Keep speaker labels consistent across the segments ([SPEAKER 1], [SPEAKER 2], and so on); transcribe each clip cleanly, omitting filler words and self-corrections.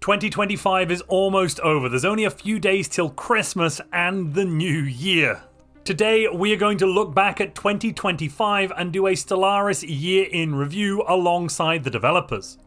[SPEAKER 1] 2025 is almost over. There's only a few days till Christmas and the new year. Today, we are going to look back at 2025 and do a Stellaris year in review alongside the developers.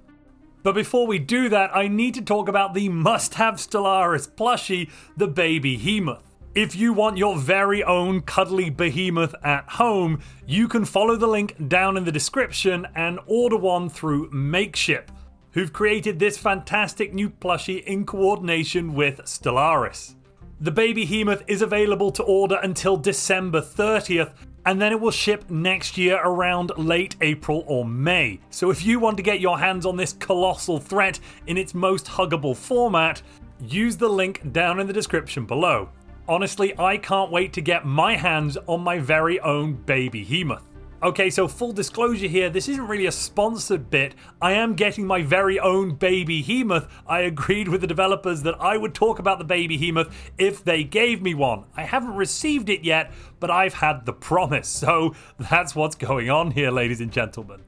[SPEAKER 1] But before we do that, I need to talk about the must-have Stellaris plushie, the Baby Behemoth. If you want your very own cuddly behemoth at home, you can follow the link down in the description and order one through Makeship, who've created this fantastic new plushie in coordination with Stellaris. The Baby Behemoth is available to order until December 30th, and then it will ship next year around late April or May. So if you want to get your hands on this colossal threat in its most huggable format, use the link down in the description below. Honestly, I can't wait to get my hands on my very own Baby Behemoth. Okay, so full disclosure here, this isn't really a sponsored bit. I am getting my very own Baby Behemoth. I agreed with the developers that I would talk about the Baby Behemoth if they gave me one. I haven't received it yet, but I've had the promise. So that's what's going on here, ladies and gentlemen.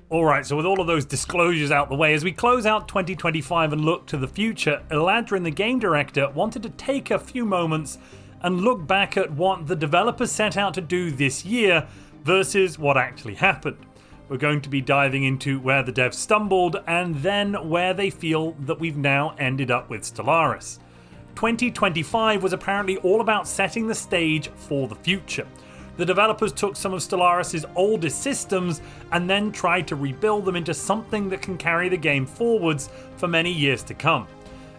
[SPEAKER 1] Alright, so with all of those disclosures out the way, as we close out 2025 and look to the future, Eladrin, the game director, wanted to take a few moments and look back at what the developers set out to do this year versus what actually happened. We're going to be diving into where the devs stumbled and then where they feel that we've now ended up with Stellaris. 2025 was apparently all about setting the stage for the future. The developers took some of Stellaris' oldest systems and then tried to rebuild them into something that can carry the game forwards for many years to come.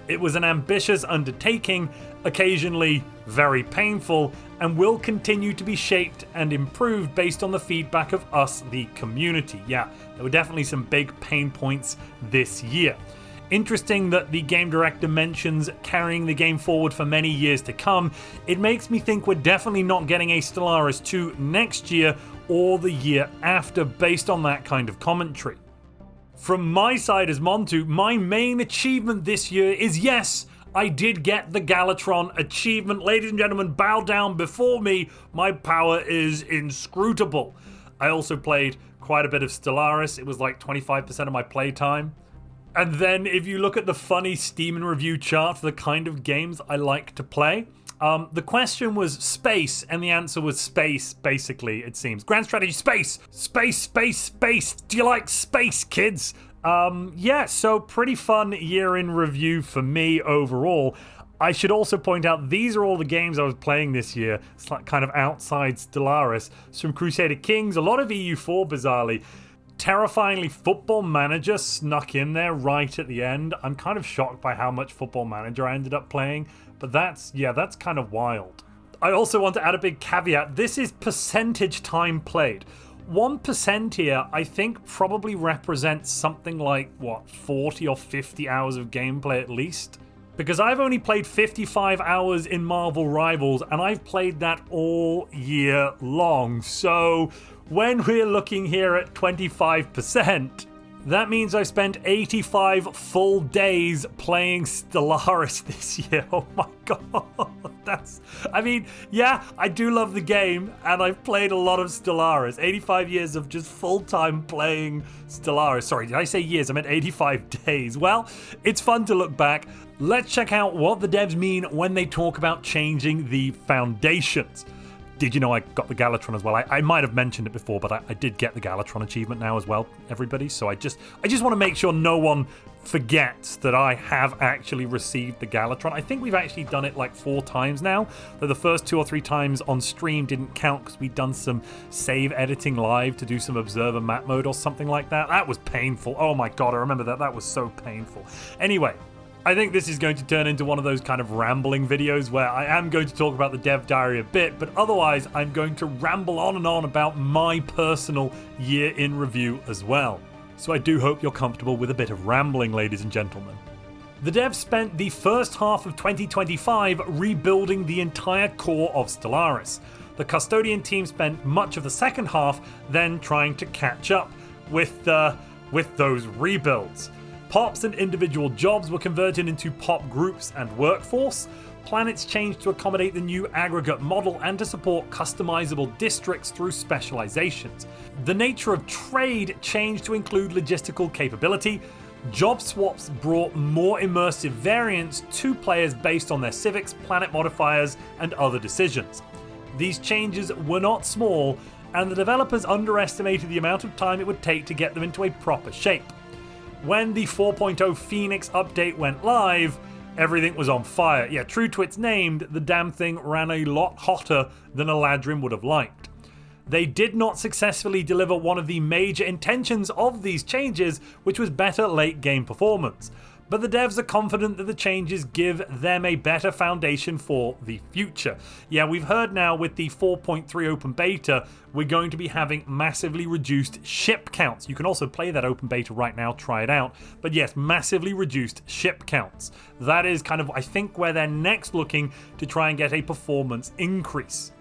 [SPEAKER 1] It was an ambitious undertaking, occasionally very painful, and will continue to be shaped and improved based on the feedback of us, the community. Yeah, there were definitely some big pain points this year. Interesting that the game director mentions carrying the game forward for many years to come. It makes me think we're definitely not getting a Stellaris 2 next year or the year after based on that kind of commentary. From my side as Montu, my main achievement this year is, yes, I did get the Galatron achievement. Ladies and gentlemen, bow down before me. My power is inscrutable. I also played quite a bit of Stellaris. It was like 25% of my playtime. And then if you look at the funny Steam and review chart for the kind of games I like to play, the question was space, and the answer was space, basically, it seems. Grand strategy, space! Space, space, space! Do you like space, kids? Yeah, so pretty fun year in review for me overall. I should also point out, these are all the games I was playing this year. It's like kind of outside Stellaris. Some Crusader Kings, a lot of EU4, bizarrely. Terrifyingly, Football Manager snuck in there right at the end. I'm kind of shocked by how much Football Manager I ended up playing, but that's kind of wild. I also want to add a big caveat. This is percentage time played. 1% here, I think, probably represents something like, 40 or 50 hours of gameplay at least? Because I've only played 55 hours in Marvel Rivals, and I've played that all year long. So when we're looking here at 25%, that means I spent 85 full days playing Stellaris this year. Oh my god. Yeah, I do love the game, and I've played a lot of Stellaris. 85 years of just full-time playing Stellaris. Sorry, did I say years? I meant 85 days. Well, it's fun to look back. Let's check out what the devs mean when they talk about changing the foundations. Did you know I got the Galatron as well? I might have mentioned it before, but I did get the Galatron achievement now as well, everybody. So I just want to make sure no one forgets that I have actually received the Galatron. I think we've actually done it like 4 times now, though the first 2 or 3 times on stream didn't count because we'd done some save editing live to do some observer map mode or something like that. That was painful. Oh my god, I remember that. That was so painful. Anyway, I think this is going to turn into one of those kind of rambling videos where I am going to talk about the dev diary a bit, but otherwise I'm going to ramble on and on about my personal year in review as well. So I do hope you're comfortable with a bit of rambling, ladies and gentlemen. The devs spent the first half of 2025 rebuilding the entire core of Stellaris. The Custodian team spent much of the second half then trying to catch up with those rebuilds. Pops and individual jobs were converted into pop groups and workforce. Planets changed to accommodate the new aggregate model and to support customizable districts through specializations. The nature of trade changed to include logistical capability. Job swaps brought more immersive variants to players based on their civics, planet modifiers, and other decisions. These changes were not small, and the developers underestimated the amount of time it would take to get them into a proper shape. When the 4.0 Phoenix update went live, everything was on fire. Yeah, true to its name, the damn thing ran a lot hotter than Eladrin would have liked. They did not successfully deliver one of the major intentions of these changes, which was better late game performance. But the devs are confident that the changes give them a better foundation for the future. Yeah, we've heard now with the 4.3 open beta, we're going to be having massively reduced ship counts. You can also play that open beta right now, try it out. But yes, massively reduced ship counts. That is kind of, I think, where they're next looking to try and get a performance increase.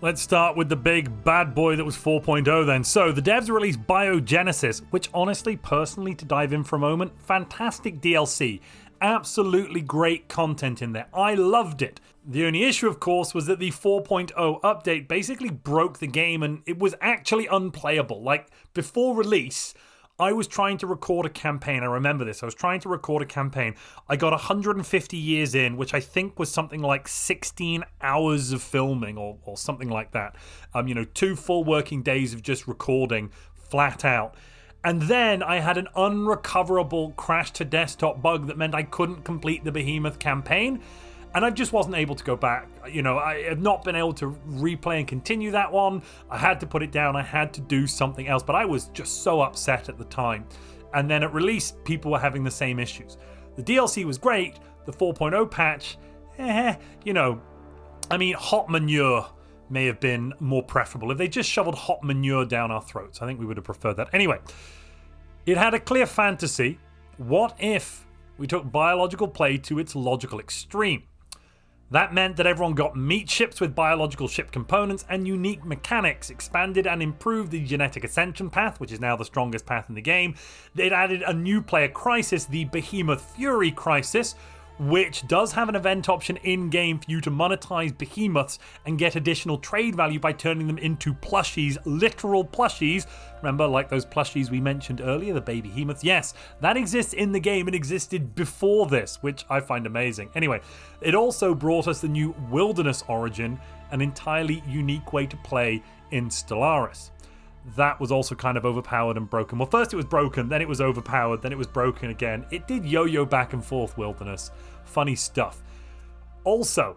[SPEAKER 1] Let's start with the big bad boy that was 4.0 then. So the devs released Biogenesis, which honestly, personally, to dive in for a moment, fantastic DLC. Absolutely great content in there. I loved it. The only issue, of course, was that the 4.0 update basically broke the game and it was actually unplayable. Like, before release, I was trying to record a campaign. I remember this. I was trying to record a campaign. I got 150 years in, which I think was something like 16 hours of filming or something like that. 2 full working days of just recording flat out. And then I had an unrecoverable crash to desktop bug that meant I couldn't complete the Behemoth campaign. And I just wasn't able to go back. I have not been able to replay and continue that one. I had to put it down. I had to do something else. But I was just so upset at the time. And then at release, people were having the same issues. The DLC was great. The 4.0 patch, hot manure may have been more preferable. If they just shoveled hot manure down our throats, I think we would have preferred that. Anyway, it had a clear fantasy. What if we took biological play to its logical extreme? That meant that everyone got meat ships with biological ship components and unique mechanics, expanded and improved the genetic ascension path, which is now the strongest path in the game. It added a new player crisis, the Behemoth Fury crisis, which does have an event option in-game for you to monetize behemoths and get additional trade value by turning them into plushies, literal plushies. Remember, like those plushies we mentioned earlier, the baby behemoths? Yes, that exists in the game. It existed before this, which I find amazing. Anyway, it also brought us the new Wilderness Origin, an entirely unique way to play in Stellaris. That was also kind of overpowered and broken. Well, first it was broken, then it was overpowered, then it was broken again. It did yo-yo back and forth, Wilderness. Funny stuff. Also,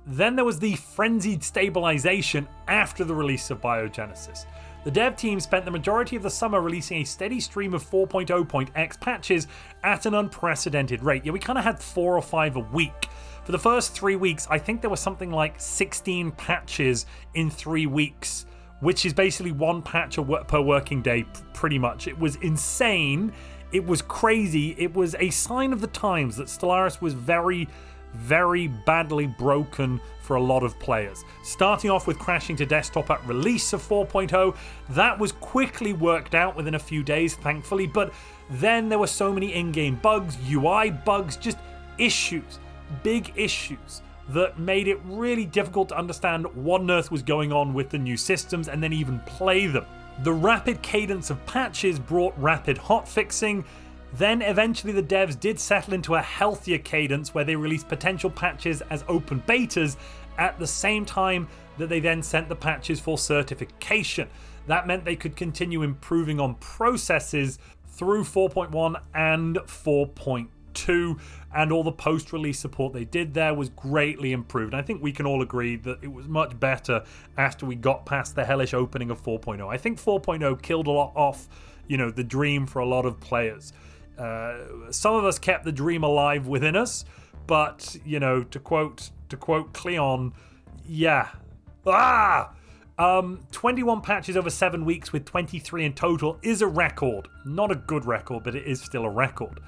[SPEAKER 1] then there was the frenzied stabilization after the release of Biogenesis. The dev team spent the majority of the summer releasing a steady stream of 4.0.x patches at an unprecedented rate. Yeah, we kind of had 4 or 5 a week. For the first 3 weeks, I think there was something like 16 patches in 3 weeks, which is basically 1 patch per working day, pretty much. It was insane. It was crazy. It was a sign of the times that Stellaris was very, very badly broken for a lot of players. Starting off with crashing to desktop at release of 4.0, that was quickly worked out within a few days, thankfully, but then there were so many in-game bugs, UI bugs, just issues, big issues, that made it really difficult to understand what on earth was going on with the new systems and then even play them. The rapid cadence of patches brought rapid hotfixing. Then eventually the devs did settle into a healthier cadence where they released potential patches as open betas at the same time that they then sent the patches for certification. That meant they could continue improving on processes through 4.1 and 4.2, and all the post-release support they did there was greatly improved. I think we can all agree that it was much better after we got past the hellish opening of 4.0. I think 4.0 killed a lot off, the dream for a lot of players. Some of us kept the dream alive within us, but to quote Cleon, 21 patches over 7 weeks with 23 in total is a record. Not a good record, but it is still a record.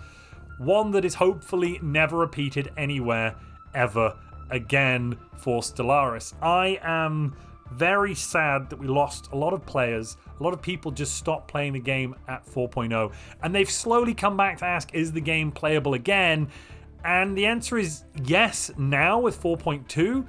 [SPEAKER 1] One that is hopefully never repeated anywhere ever again for Stellaris. I am very sad that we lost a lot of players. A lot of people just stopped playing the game at 4.0, and they've slowly come back to ask, is the game playable again? And the answer is yes now with 4.2.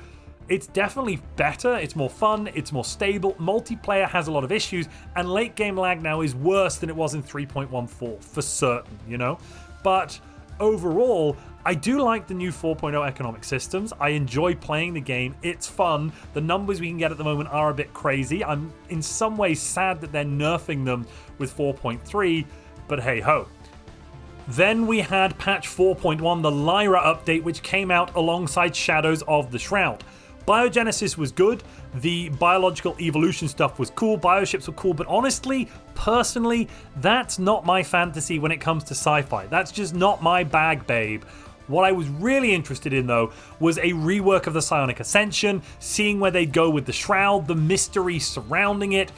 [SPEAKER 1] It's definitely better, it's more fun, it's more stable. Multiplayer has a lot of issues, and late game lag now is worse than it was in 3.14 for certain, you know? But overall, I do like the new 4.0 economic systems. I enjoy playing the game. It's fun. The numbers we can get at the moment are a bit crazy. I'm in some ways sad that they're nerfing them with 4.3, but hey ho. Then we had patch 4.1, the Lyra update, which came out alongside Shadows of the Shroud. Biogenesis was good, the biological evolution stuff was cool, bioships were cool, but honestly, personally, that's not my fantasy when it comes to sci-fi. That's just not my bag, babe. What I was really interested in, though, was a rework of the Psionic Ascension, seeing where they'd go with the Shroud, the mystery surrounding it.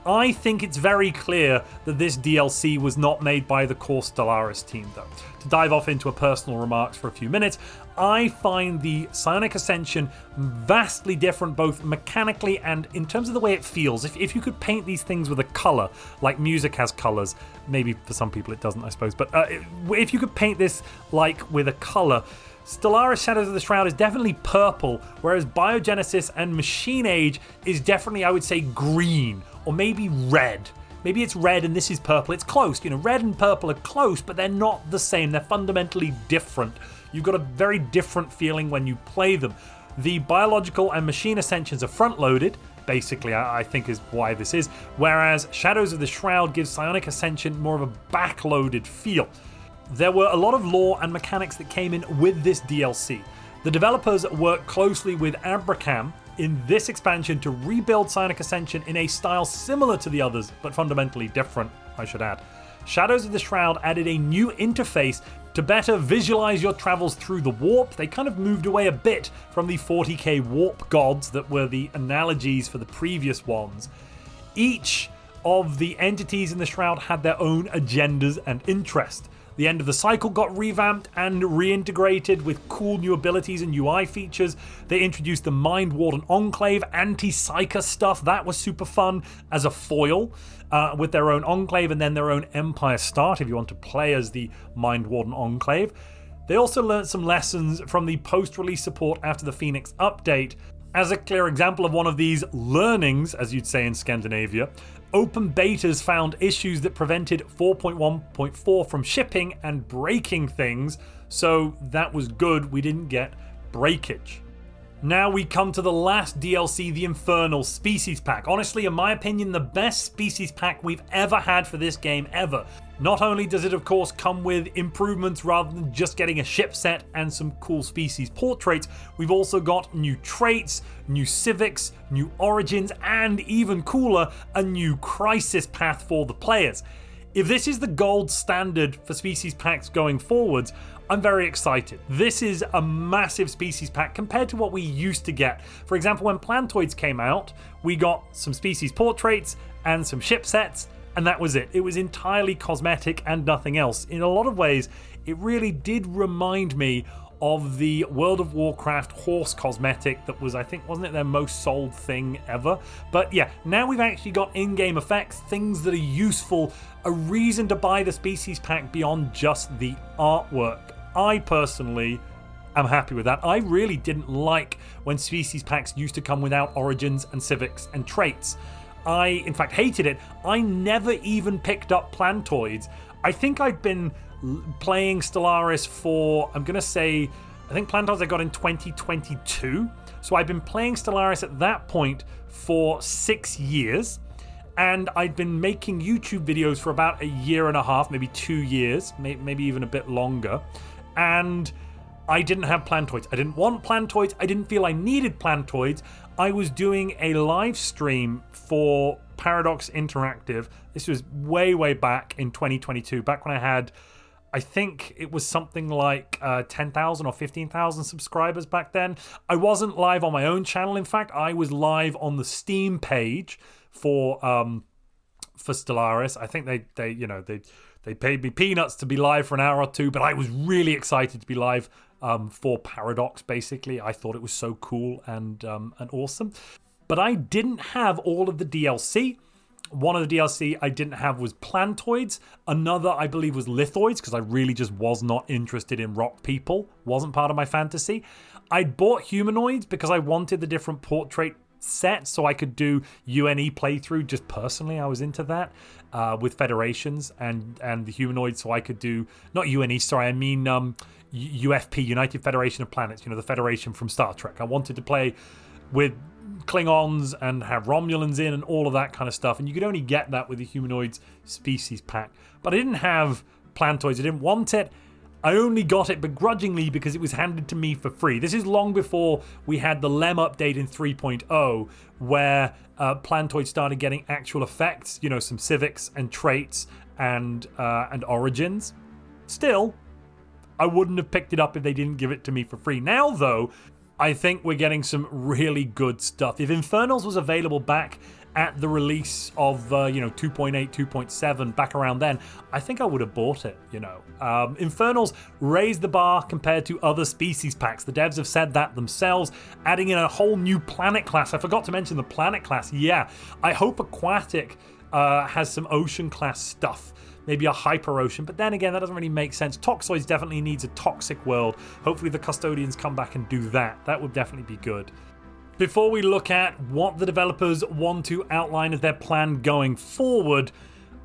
[SPEAKER 1] I think it's very clear that this DLC was not made by the core Stellaris team, though. To dive off into a personal remarks for a few minutes, I find the Psionic Ascension vastly different, both mechanically and in terms of the way it feels. If you could paint these things with a color, like music has colors, maybe for some people it doesn't, I suppose, but if you could paint this like with a color, Stellaris Shadows of the Shroud is definitely purple, whereas Biogenesis and Machine Age is definitely, I would say, green, or maybe red. Maybe it's red and this is purple. It's close. You know, red and purple are close, but they're not the same. They're fundamentally different. You've got a very different feeling when you play them. The biological and machine ascensions are front-loaded, basically, I think is why this is, whereas Shadows of the Shroud gives Psionic Ascension more of a back-loaded feel. There were a lot of lore and mechanics that came in with this DLC. The developers worked closely with Abracam in this expansion to rebuild Psionic Ascension in a style similar to the others, but fundamentally different, I should add. Shadows of the Shroud added a new interface to better visualize your travels through the warp. They kind of moved away a bit from the 40k warp gods that were the analogies for the previous ones. Each of the entities in the Shroud had their own agendas and interests. The End of the Cycle got revamped and reintegrated with cool new abilities and UI features. They introduced the Mind Warden Enclave, anti-Psyker stuff. That was super fun as a foil with their own Enclave and then their own Empire start if you want to play as the Mind Warden Enclave. They also learned some lessons from the post-release support after the Phoenix update. As a clear example of one of these learnings, as you'd say in Scandinavia, open betas found issues that prevented 4.1.4 from shipping and breaking things, so that was good, we didn't get breakage. Now we come to the last DLC, the Infernals Species Pack. Honestly, in my opinion, the best Species Pack we've ever had for this game ever. Not only does it of course come with improvements rather than just getting a ship set and some cool species portraits, we've also got new traits, new civics, new origins, and even cooler, a new crisis path for the players. If this is the gold standard for species packs going forwards, I'm very excited. This is a massive species pack compared to what we used to get. For example, when Plantoids came out, we got some species portraits and some ship sets, and that was it. It was entirely cosmetic and nothing else. In a lot of ways, it really did remind me of the World of Warcraft horse cosmetic that was, I think, wasn't it their most sold thing ever? But yeah, now we've actually got in-game effects, things that are useful, a reason to buy the species pack beyond just the artwork. I personally am happy with that. I really didn't like when species packs used to come without origins and civics and traits. I, in fact, hated it. I never even picked up Plantoids. I think I'd been playing Stellaris for, I'm going to say, I think Plantoids I got in 2022. So I've been playing Stellaris at that point for 6 years. And I'd been making YouTube videos for about a year and a half, maybe 2 years, maybe even a bit longer. And I didn't have Plantoids. I didn't want Plantoids. I didn't feel I needed Plantoids. I was doing a live stream for Paradox Interactive. This was way back in 2022, back when I had, I think it was something like 10,000 or 15,000 subscribers back then. I wasn't live on my own channel. In fact, I was live on the Steam page for Stellaris. I think they paid me peanuts to be live for an hour or two, but I was really excited to be live for Paradox, basically. I thought it was so cool and awesome. But I didn't have all of the DLC One of the DLC I didn't have was plantoids. Another, I believe, was lithoids, because I really just was not interested in rock people. Wasn't part of my fantasy. I'd bought humanoids because I wanted the different portrait set so I could do UNE playthrough. Just personally, I was into that with federations and the humanoids, so I could do, not UNE, sorry, I mean UFP, United Federation of Planets, you know, the Federation from Star Trek. I wanted to play with Klingons and have Romulans in and all of that kind of stuff, and you could only get that with the humanoids species pack. But I didn't have plantoids, I didn't want it. I only got it begrudgingly because it was handed to me for free. This is long before we had the LEM update in 3.0, where plantoids started getting actual effects, you know, some civics and traits and origins. Still, I wouldn't have picked it up if they didn't give it to me for free. Now, though, I think we're getting some really good stuff. If Infernals was available back at the release of 2.8, 2.7, back around then, I think I would have bought it, you know. Infernals raised the bar compared to other species packs. The devs have said that themselves, adding in a whole new planet class. I forgot to mention the planet class. Yeah, I hope Aquatic has some ocean class stuff. Maybe a hyper ocean, but then again, that doesn't really make sense. Toxoids definitely needs a toxic world. Hopefully the Custodians come back and do that. That would definitely be good. Before we look at what the developers want to outline as their plan going forward,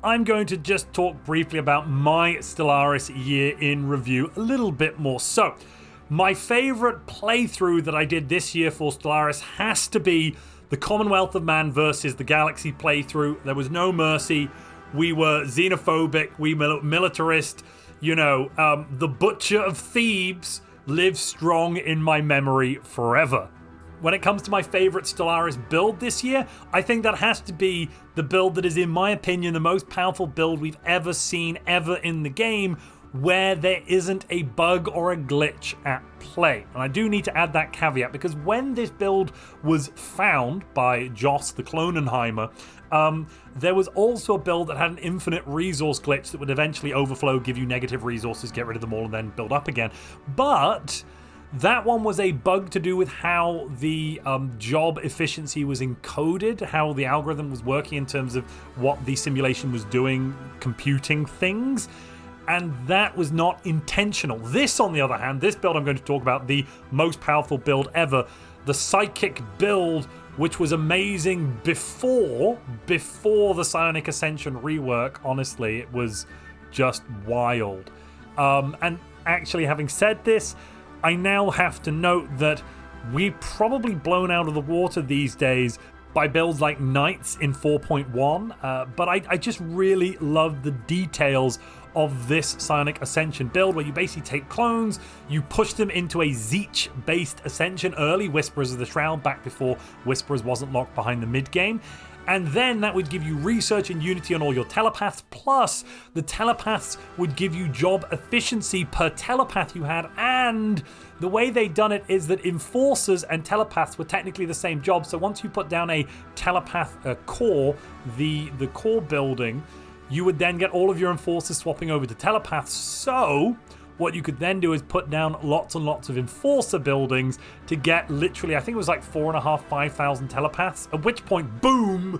[SPEAKER 1] I'm going to just talk briefly about my Stellaris year in review a little bit more. So, my favorite playthrough that I did this year for Stellaris has to be the Commonwealth of Man versus the Galaxy playthrough. There was no mercy. We were xenophobic, we militarist, you know, the Butcher of Thebes lives strong in my memory forever. When it comes to my favorite Stellaris build this year, I think that has to be the build that is, in my opinion, the most powerful build we've ever seen ever in the game, where there isn't a bug or a glitch at play. And I do need to add that caveat, because when this build was found by Joss the Clonenheimer, there was also a build that had an infinite resource glitch that would eventually overflow, give you negative resources, get rid of them all, and then build up again. But that one was a bug to do with how the job efficiency was encoded, how the algorithm was working in terms of what the simulation was doing, computing things. And that was not intentional. This, on the other hand, this build I'm going to talk about, the most powerful build ever, the Psychic build, which was amazing before the Psionic Ascension rework. Honestly, it was just wild. And actually, having said this, I now have to note that we're probably blown out of the water these days by builds like Knights in 4.1, but I just really love the details of this Psionic Ascension build, where you basically take clones, you push them into a Zeech-based Ascension, early Whisperers of the Shroud, back before Whisperers wasn't locked behind the mid-game. And then that would give you research and unity on all your telepaths, plus the telepaths would give you job efficiency per telepath you had, and the way they done it is that enforcers and telepaths were technically the same job, so once you put down a telepath core, the core building, you would then get all of your enforcers swapping over to telepaths. So what you could then do is put down lots and lots of enforcer buildings to get literally, I think it was like 4,500, 5,000 telepaths, at which point, boom,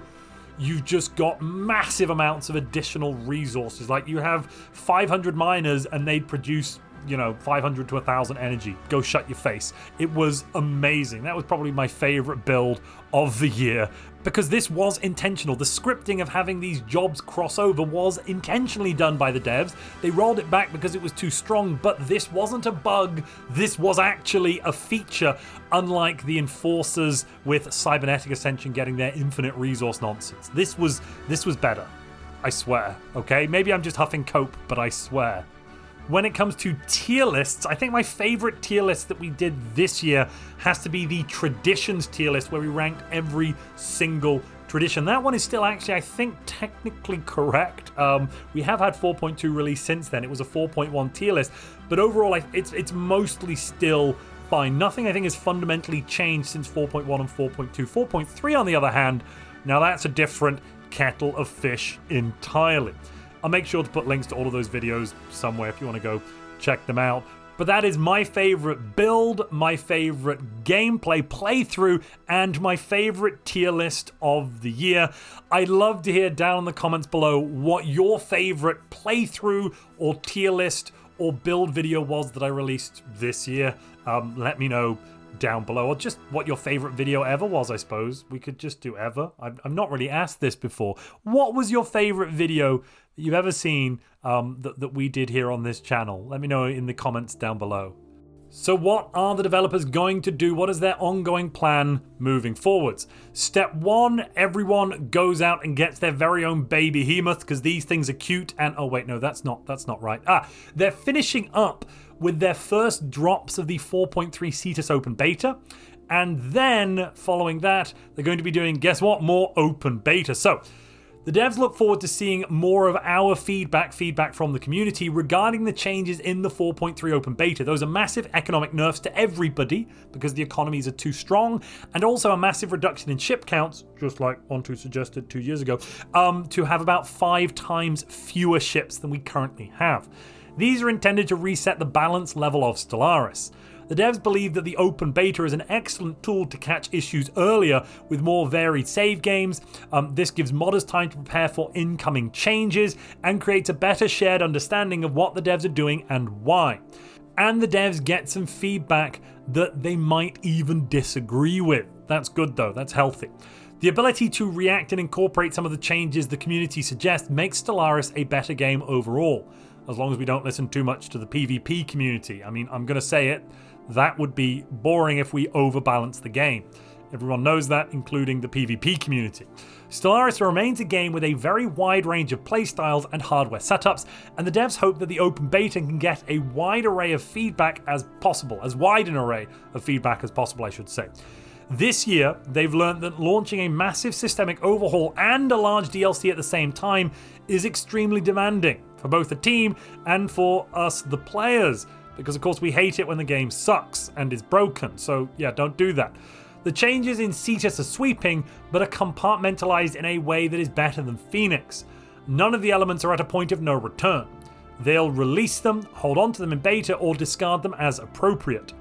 [SPEAKER 1] you've just got massive amounts of additional resources. Like, you have 500 miners and they'd produce, 500 to 1,000 energy. Go shut your face. It was amazing. That was probably my favorite build of the year, because this was intentional. The scripting of having these jobs cross over was intentionally done by the devs. They rolled it back because it was too strong, but this wasn't a bug. This was actually a feature, unlike the enforcers with Cybernetic Ascension getting their infinite resource nonsense. This was better. I swear. Okay? Maybe I'm just huffing cope, but I swear. When it comes to tier lists, I think my favorite tier list that we did this year has to be the Traditions tier list, where we ranked every single tradition. That one is still actually, I think, technically correct. We have had 4.2 released since then. It was a 4.1 tier list, but overall, it's mostly still fine. Nothing, I think, has fundamentally changed since 4.1 and 4.2. 4.3, on the other hand, now that's a different kettle of fish entirely. I'll make sure to put links to all of those videos somewhere if you want to go check them out. but that is my favorite build, my favorite gameplay playthrough, and my favorite tier list of the year. I'd love to hear down in the comments below what your favorite playthrough or tier list or build video was that I released this year. Let me know down below, or just what your favorite video ever was. I suppose we could just do ever. I've not really asked this before. What was your favorite video that you've ever seen that we did here on this channel? Let me know in the comments down below. So what are the developers going to do? What is their ongoing plan moving forwards? Step one, everyone goes out and gets their very own baby behemoth, because these things are cute. And oh wait, no, that's not right. They're finishing up with their first drops of the 4.3 Cetus open beta. And then following that, they're going to be doing, guess what, more open beta. So the devs look forward to seeing more of our feedback from the community regarding the changes in the 4.3 open beta. Those are massive economic nerfs to everybody because the economies are too strong, and also a massive reduction in ship counts, just like Montu suggested 2 years ago, to have about 5 times fewer ships than we currently have. These are intended to reset the balance level of Stellaris. The devs believe that the open beta is an excellent tool to catch issues earlier with more varied save games. This gives modders time to prepare for incoming changes and creates a better shared understanding of what the devs are doing and why. And the devs get some feedback that they might even disagree with. That's good though, that's healthy. The ability to react and incorporate some of the changes the community suggests makes Stellaris a better game overall, as long as we don't listen too much to the PvP community. I mean, I'm going to say it, that would be boring if we overbalance the game. Everyone knows that, including the PvP community. Stellaris remains a game with a very wide range of playstyles and hardware setups, and the devs hope that the open beta can get a wide array of feedback as possible, as wide an array of feedback as possible, I should say. This year, they've learned that launching a massive systemic overhaul and a large DLC at the same time is extremely demanding for both the team and for us, the players, because of course we hate it when the game sucks and is broken, so yeah, don't do that. The changes in Cetus are sweeping, but are compartmentalized in a way that is better than Phoenix. None of the elements are at a point of no return. They'll release them, hold on to them in beta, or discard them as appropriate.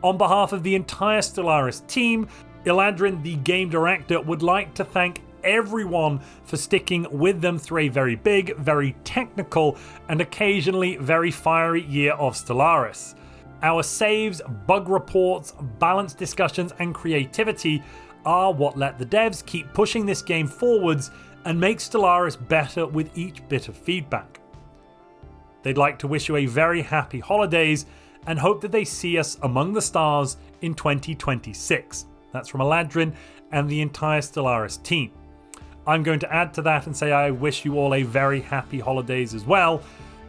[SPEAKER 1] On behalf of the entire Stellaris team, Iladrin, the game director, would like to thank everyone for sticking with them through a very big, very technical, and occasionally very fiery year of Stellaris. Our saves, bug reports, balanced discussions, and creativity are what let the devs keep pushing this game forwards and make Stellaris better with each bit of feedback. They'd like to wish you a very happy holidays and hope that they see us among the stars in 2026. That's from Iladrin and the entire Stellaris team. I'm going to add to that and say I wish you all a very happy holidays as well.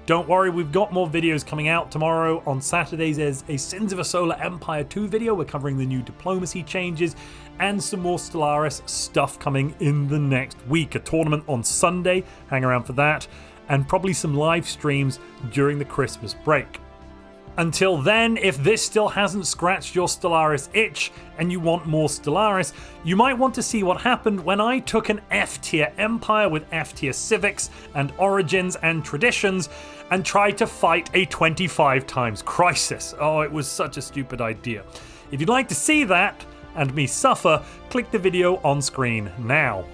[SPEAKER 1] Don't worry, we've got more videos coming out tomorrow. On Saturdays, there's a Sins of a Solar Empire 2 video. We're covering the new diplomacy changes and some more Stellaris stuff coming in the next week. A tournament on Sunday, hang around for that, and probably some live streams during the Christmas break. Until then, if this still hasn't scratched your Stellaris itch and you want more Stellaris, you might want to see what happened when I took an F-tier empire with F-tier civics and origins and traditions and tried to fight a 25 times crisis. Oh, it was such a stupid idea. If you'd like to see that and me suffer, click the video on screen now.